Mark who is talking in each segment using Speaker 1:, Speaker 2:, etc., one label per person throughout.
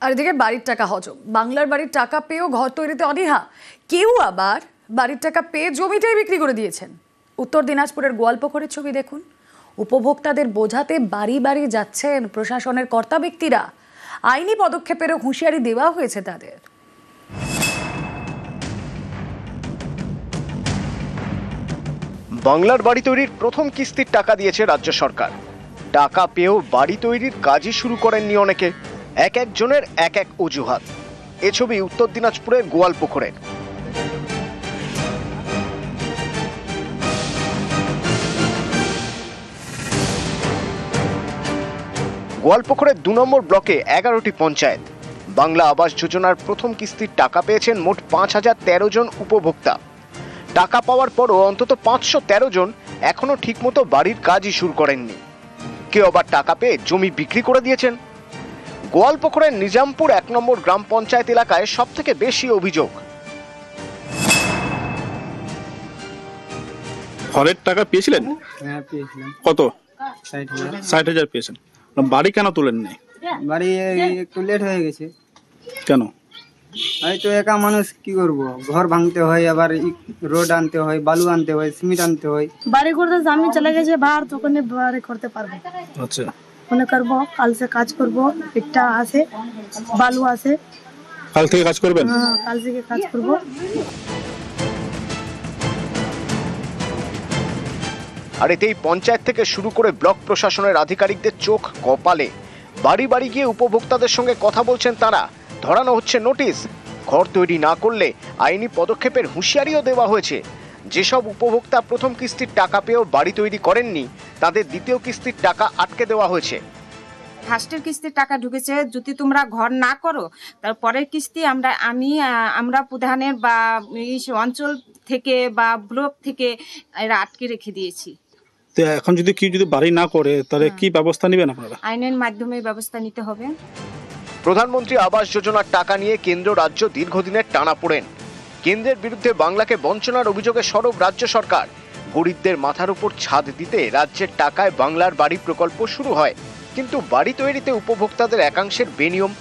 Speaker 1: আর এদিকে বাড়ির টাকা হজম, বাংলার বাড়ির টাকা পেয়েও ঘর তৈরিতে অনীহা। কেউ আবার বাড়ির টাকা পেয়ে জমিটাই বিক্রি করে দিয়েছেন। উত্তর দিনাজপুরের গোয়ালপুকুরের ছবি দেখুন। উপভোক্তাদের বোঝাতে বাড়ি বাড়ি যাচ্ছেন প্রশাসনের কর্তা ব্যক্তিরা। আইনি পদক্ষেপেরও হুঁশিয়ারি দেওয়া হয়েছে তাদের।
Speaker 2: বাংলার বাড়ি তৈরির প্রথম কিস্তির টাকা দিয়েছে রাজ্য সরকার। টাকা পেয়েও বাড়ি তৈরির কাজই শুরু করেননি অনেকে। এক একজনের এক এক অজুহাত। এ ছবি উত্তর দিনাজপুরের গোয়ালপুকুরের। গোয়ালপুকুরের ২ নম্বর ব্লকে ১১টি পঞ্চায়েত। বাংলা আবাস যোজনার প্রথম কিস্তির টাকা পেয়েছেন মোট ৫,০১৩ জন উপভোক্তা। টাকা পাওয়ার পরও অন্তত ৫১৩ জন এখনো ঠিকমতো বাড়ির কাজই শুরু করেননি। কেউ আবার টাকা পেয়ে জমি বিক্রি করে দিয়েছেন। গোয়ালপুকুরের নিজামপুর ১ নম্বর গ্রাম পঞ্চায়েত এলাকায় সব থেকে বেশি অভিযোগ।
Speaker 3: ঘরের টাকা পেয়েছিলেন?
Speaker 4: হ্যাঁ পেয়েছিলাম।
Speaker 3: কত?
Speaker 4: ৬০,০০০।
Speaker 3: ৬০,০০০ পেয়েছেন। বাড়ি কেন তোলেন নাই?
Speaker 4: বাড়ি একটু লেট হয়ে গেছে।
Speaker 3: কেন?
Speaker 4: হয়তো একা মানুষ, কি করব, ঘর ভাঙতে হয়, আবার রোড আনতে হয়, বালু আনতে হয়, সিমেন্ট আনতে হয়।
Speaker 5: বাড়ি করতে আমি চলে গেছে বাহার, তখন বাড়ি করতে পারবো।
Speaker 3: আচ্ছা,
Speaker 5: মনে করবো কাল সে কাজ করবো, একটা আছে বালু আছে।
Speaker 3: কাল থেকে কাজ করবেন?
Speaker 5: হ্যাঁ, কাল থেকে কাজ করবো।
Speaker 2: আর এতেই পঞ্চায়েত থেকে শুরু করে ব্লক প্রশাসনের আধিকারিকদের চোখ কপালে। বাড়ি বাড়ি গিয়ে উপভোক্তাদের সঙ্গে কথা বলছেন তারা। ধরানো হচ্ছে নোটিশ। ঘর তৈরি না করলে আইনি পদক্ষেপের হুঁশিয়ারিও দেওয়া হয়েছে। যেসব উপভোক্তা প্রথম কিস্তির টাকা পেয়েও বাড়ি তৈরি করেননি, তাদের দ্বিতীয় কিস্তির টাকা আটকে দেওয়া হয়েছে।
Speaker 6: ফার্স্টের কিস্তির টাকা ঢুকেছে, যদি তোমরা ঘর না করো তার পরের কিস্তি আমরা প্রধানের বা এই অঞ্চল থেকে বা ব্লক থেকে এরা আটকে রেখে দিয়েছি।
Speaker 3: তো এখন যদি বাড়ি না করে তাহলে কি ব্যবস্থা নেবেন আপনারা?
Speaker 6: আইনের মাধ্যমে ব্যবস্থা নিতে হবে।
Speaker 2: প্রধানমন্ত্রী আবাস যোজনার টাকা নিয়ে কেন্দ্র রাজ্য দীর্ঘদিনের টানাপোড়েন। কেন্দ্রের বিরুদ্ধে বাংলাকে বঞ্চনার অভিযোগে সরব রাজ্য সরকার। গরিবদের মাথার উপর ছাদ দিতে রাজ্যের টাকায় বাংলার বাড়ি প্রকল্প শুরু হয়, কিন্তু বাড়ি তৈরিতে উপভোক্তাদের একাংশের বেনিয়ম।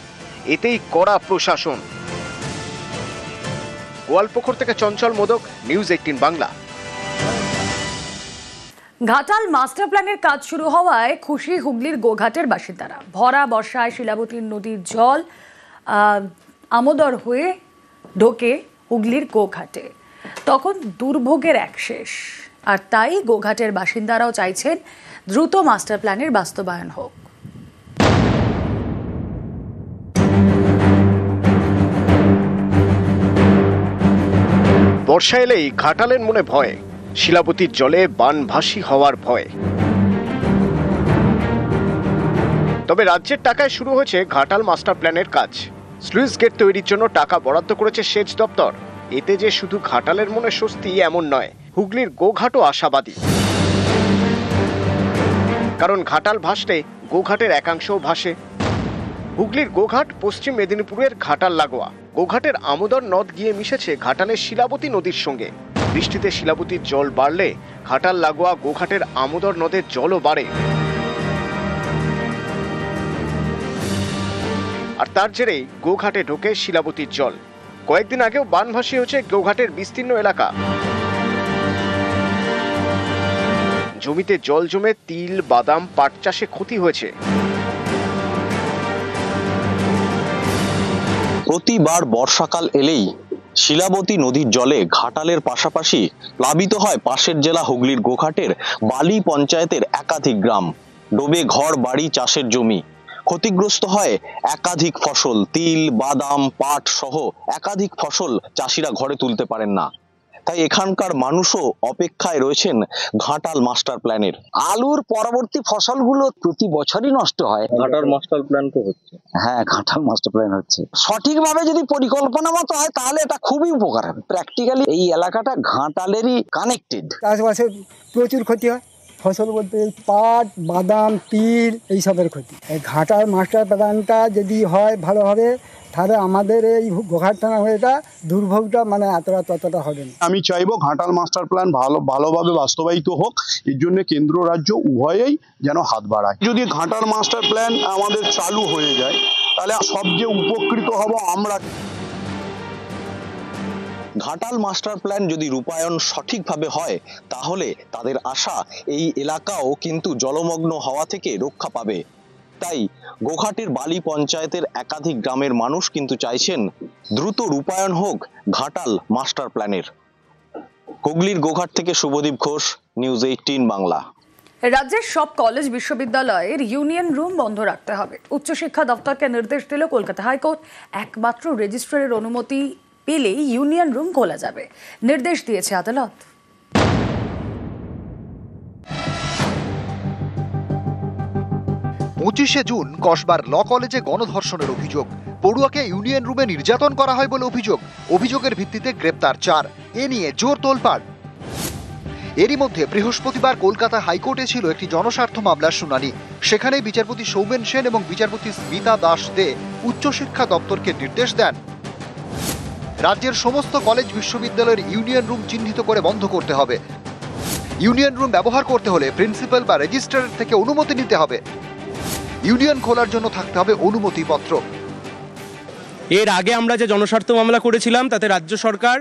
Speaker 2: এতেই কড়া প্রশাসন। গোয়ালপুকুর থেকে চঞ্চল মোদক, নিউজ ১৮ বাংলা।
Speaker 1: ঘাটাল মাস্টার প্ল্যানের কাজ শুরু হওয়ায় খুশি হুগলির গোঘাটের বাসিন্দারা। ভরা বর্ষায় শিলাবতী নদীর জল আমোদর হয়ে ঢোকে হুগলির গোঘাটে। তখন দুর্ভোগের এক শেষ। আর তাই গোঘাটের বাসিন্দারাও চাইছেন দ্রুত মাস্টার প্ল্যানের বাস্তবায়ন হোক।
Speaker 2: বর্ষা এলেই ঘাটালের মনে ভয়। শিলাবতীর জলে বানভাসী হওয়ার ভয়। তবে রাজ্যের টাকায় শুরু হয়েছে ঘাটাল মাস্টার প্ল্যানের কাজ। স্লুইস গেট তৈরির জন্য টাকা বরাদ্দ করেছে সেচ দপ্তর। এতে যে শুধু ঘাটালের মনে স্বস্তি এমন নয়, হুগলির গোঘাটও আশাবাদী। কারণ ঘাটাল ভাসলে গোঘাটের একাংশও ভাসে। হুগলির গোঘাট পশ্চিম মেদিনীপুরের ঘাটাল লাগোয়া। গোঘাটের আমোদর নদ গিয়ে মিশেছে ঘাটালের শিলাবতী নদীর সঙ্গে। বৃষ্টিতে শিলাবতীর জল বাড়লে ঘাটাল লাগোয়া গোঘাটের আমোদর নদের জলও বাড়ে। আর তার জেরেই গোঘাটে ঢোকে শিলাবতীর জল। কয়েকদিন আগেও বানভাসী হয়েছে গোঘাটের বিস্তীর্ণ এলাকা। জমিতে জল জমে তিল, বাদাম, পাট চাষে ক্ষতি হয়েছে।
Speaker 7: প্রতিবার বর্ষাকাল এলেই শিলাবতী নদীর জলে ঘাটালের পাশাপাশি প্লাবিত হয় পাশের জেলা হুগলির গোঘাটের বালি পঞ্চায়েতের একাধিক গ্রাম। ডোবে ঘর বাড়ি, চাষের জমি। ক্ষতিগ্রস্ত হয় একাধিক ফসল, তিল, বাদাম, পাট সহ একাধিক ফসল চাষিরা ঘরে তুলতে পারেন না। তাই এখানকার মানুষও অপেক্ষায় রয়েছেন ঘাটাল মাস্টার প্ল্যানের।
Speaker 8: আলুর পরবর্তী ফসলগুলো প্রতি বছরই নষ্ট হয়।
Speaker 7: ঘাটাল মাস্টার প্ল্যান তো হচ্ছে।
Speaker 8: হ্যাঁ, ঘাটাল মাস্টার প্ল্যান হচ্ছে। সঠিকভাবে যদি পরিকল্পনা মতো হয় তাহলে এটা খুবই উপকার হবে। প্র্যাকটিক্যালি এই এলাকাটা ঘাটালেরই কানেক্টেড।
Speaker 9: চাষবাসের প্রচুর ক্ষতি হয়। ফসল বলতে পাট, বাদাম, তিল এইসবের ক্ষতি। এই ঘাটাল মাস্টার প্ল্যানটা যদি হয় ভালোভাবে, তাহলে আমাদের এই গোঘাট থানা এটা দুর্ভোগটা ততটা হবে না।
Speaker 10: আমি চাইবো ঘাটাল মাস্টার প্ল্যান ভালোভাবে বাস্তবায়িত হোক। এর জন্য কেন্দ্র রাজ্য উভয়েই যেন হাত বাড়ায়। যদি ঘাটাল মাস্টার প্ল্যান আমাদের চালু হয়ে যায় তাহলে সবচেয়ে উপকৃত হব আমরা।
Speaker 7: ঘাটাল মাস্টার প্ল্যান যদি রূপায়ণ সঠিকভাবে হয় তাহলে তাদের আশা এই এলাকাও কিন্তু জলমগ্ন হওয়া থেকে রক্ষা পাবে। তাই গোঘাটের বালি পঞ্চায়েতের একাধিক গ্রামের মানুষ কিন্তু চাইছেন দ্রুত রূপায়ণ হোক ঘাটাল মাস্টার প্ল্যানের। হুগলির গোঘাট থেকে শুভদীপ ঘোষ, নিউজ 18 বাংলা।
Speaker 1: রাজ্যের সব কলেজ বিশ্ববিদ্যালয়ের ইউনিয়ন রুম বন্ধ রাখতে হবে। উচ্চশিক্ষা দপ্তরকে নির্দেশ দিল কলকাতা হাইকোর্ট। একমাত্র রেজিস্ট্রারের অনুমতি পেলেই ইউনিয়ন রুম খোলা যাবে, নির্দেশ দিয়েছে আদালত।
Speaker 11: 25শে জুন কসবার ল কলেজে গণধর্ষণের অভিযোগ। পড়ুয়াকে ইউনিয়ন রুমে নির্যাতন করা হয় বলে অভিযোগের ভিত্তিতে গ্রেপ্তার 4। এ নিয়ে জোর তোলপাড়। এরই মধ্যে বৃহস্পতিবার কলকাতা হাইকোর্টে ছিল একটি জনস্বার্থ মামলার শুনানি। সেখানে বিচারপতি সৌমেন সেন এবং বিচারপতি স্মিতা দাস দে উচ্চশিক্ষা দপ্তরকে নির্দেশ দেন রাজ্যের সমস্ত কলেজ বিশ্ববিদ্যালয়ের ইউনিয়ন রুম চিহ্নিত করে বন্ধ করতে হবে। ইউনিয়ন রুম ব্যবহার করতে হলে প্রিন্সিপাল বা রেজিস্ট্রারের থেকে অনুমতি নিতে হবে। ইউনিয়ন খোলার জন্য থাকতে হবে অনুমতিপত্র।
Speaker 12: এর আগে আমরা যে জনস্বার্থ মামলা করেছিলাম তাতে রাজ্য সরকার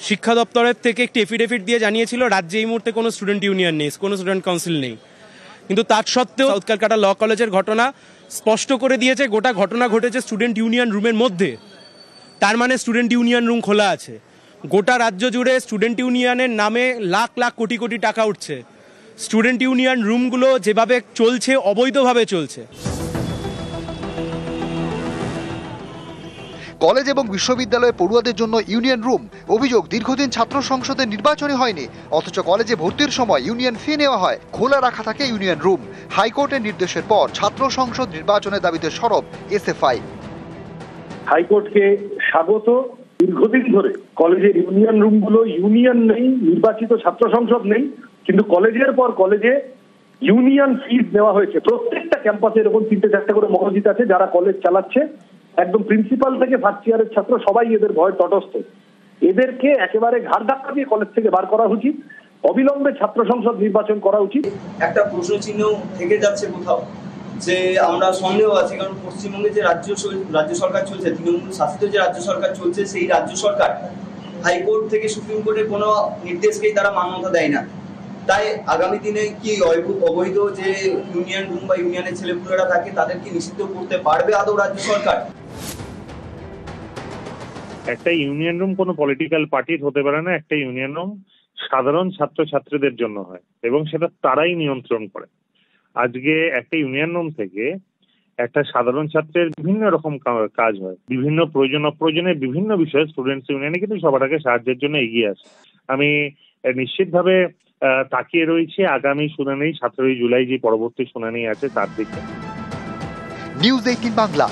Speaker 12: শিক্ষা দপ্তরের থেকে একটি এফিডেভিট দিয়ে জানিয়েছিল রাজ্যে এই মুহূর্তে কোনো স্টুডেন্ট ইউনিয়ন নেই, কোনো স্টুডেন্ট কাউন্সিল নেই। কিন্তু তার সত্ত্বেও সাউথ ক্যালকাটা ল কলেজের ঘটনা স্পষ্ট করে দিয়েছে গোটা ঘটনা ঘটেছে স্টুডেন্ট ইউনিয়ন রুমের মধ্যে। তার মানে স্টুডেন্ট ইউনিয়ন রুম খোলা আছে। গোটা রাজ্য জুড়ে স্টুডেন্ট ইউনিয়নের নামে লাখ লাখ কোটি কোটি টাকা উঠছে। স্টুডেন্ট ইউনিয়ন রুমগুলো যেভাবে চলছে অবৈধভাবে চলছে।
Speaker 11: কলেজ এবং বিশ্ববিদ্যালয়ে পড়ুয়াদের জন্য ইউনিয়ন রুম। অভিযোগ, দীর্ঘদিন ছাত্র সংসদের নির্বাচনই হয়নি, অথচ কলেজে ভর্তির সময় ইউনিয়ন ফি নেওয়া হয়, খোলা রাখা থাকে ইউনিয়ন রুম। হাইকোর্টের নির্দেশের পর ছাত্র সংসদ নির্বাচনের দাবিতে সরব এসএফআই।
Speaker 13: হাইকোর্টকে স্বাগত। দীর্ঘদিন ধরে কলেজের ইউনিয়ন রুমগুলো ইউনিয়ন নেই, নির্বাচিত ছাত্র সংসদ নেই, কিন্তু কলেজের পর কলেজে ইউনিয়ন ফিজ নেওয়া হয়েছে। প্রত্যেকটা ক্যাম্পাসে এরকম 3-4টা করে মসজিদ আছে যারা কলেজ চালাচ্ছে। একদম প্রিন্সিপাল থেকে ফার্স্ট ইয়ারের ছাত্র সবাই এদের ভয় তটস্থ। এদেরকে একেবারে ঘাড় ধাক্কা দিয়ে কলেজ থেকে বার করা উচিত। অবিলম্বে ছাত্র সংসদ নির্বাচন করা উচিত।
Speaker 14: একটা প্রশ্ন চিহ্ন থেকে যাচ্ছে কোথাও, যে আমরা সন্দেহ আছে, কারণ পশ্চিমবঙ্গে যে রাজ্য সরকার চলছে, তৃণমূল শাসিত যে রাজ্য সরকার চলছে, সেই রাজ্য সরকার হাইকোর্ট থেকে সুপ্রিম কোর্টের কোনো নির্দেশকেই তারা মান্যতা দেয় না। তাই আগামী দিনে কি অবৈধ যে ইউনিয়ন রুম বা ইউনিয়নের ছেলেপুলেরা থাকে তাদেরকে নিষিদ্ধ করতে পারবে আদৌ রাজ্য সরকার?
Speaker 15: একটা ইউনিয়ন রুম কোনো পলিটিক্যাল পার্টির হতে পারে না। একটা ইউনিয়ন রুম সাধারণ ছাত্রছাত্রীদের জন্য হয় এবং সেটা তারাই নিয়ন্ত্রণ করে। আজকে একটা ইউনিয়ন রুম থেকে একটা সাধারণ ছাত্রের বিভিন্ন রকম কাজ হয়, বিভিন্ন প্রয়োজনে বিভিন্ন বিষয়ে স্টুডেন্টস ইউনিয়নে কিন্তু সবার আগে সাহায্যের জন্য এগিয়ে আসে। আমি নিশ্চিতভাবে তাকিয়ে রয়েছি আগামী শুনানি 17 জুলাই যে পরবর্তী শুনানি আছে তার দিকে।
Speaker 11: নিউজ 18 বাংলা।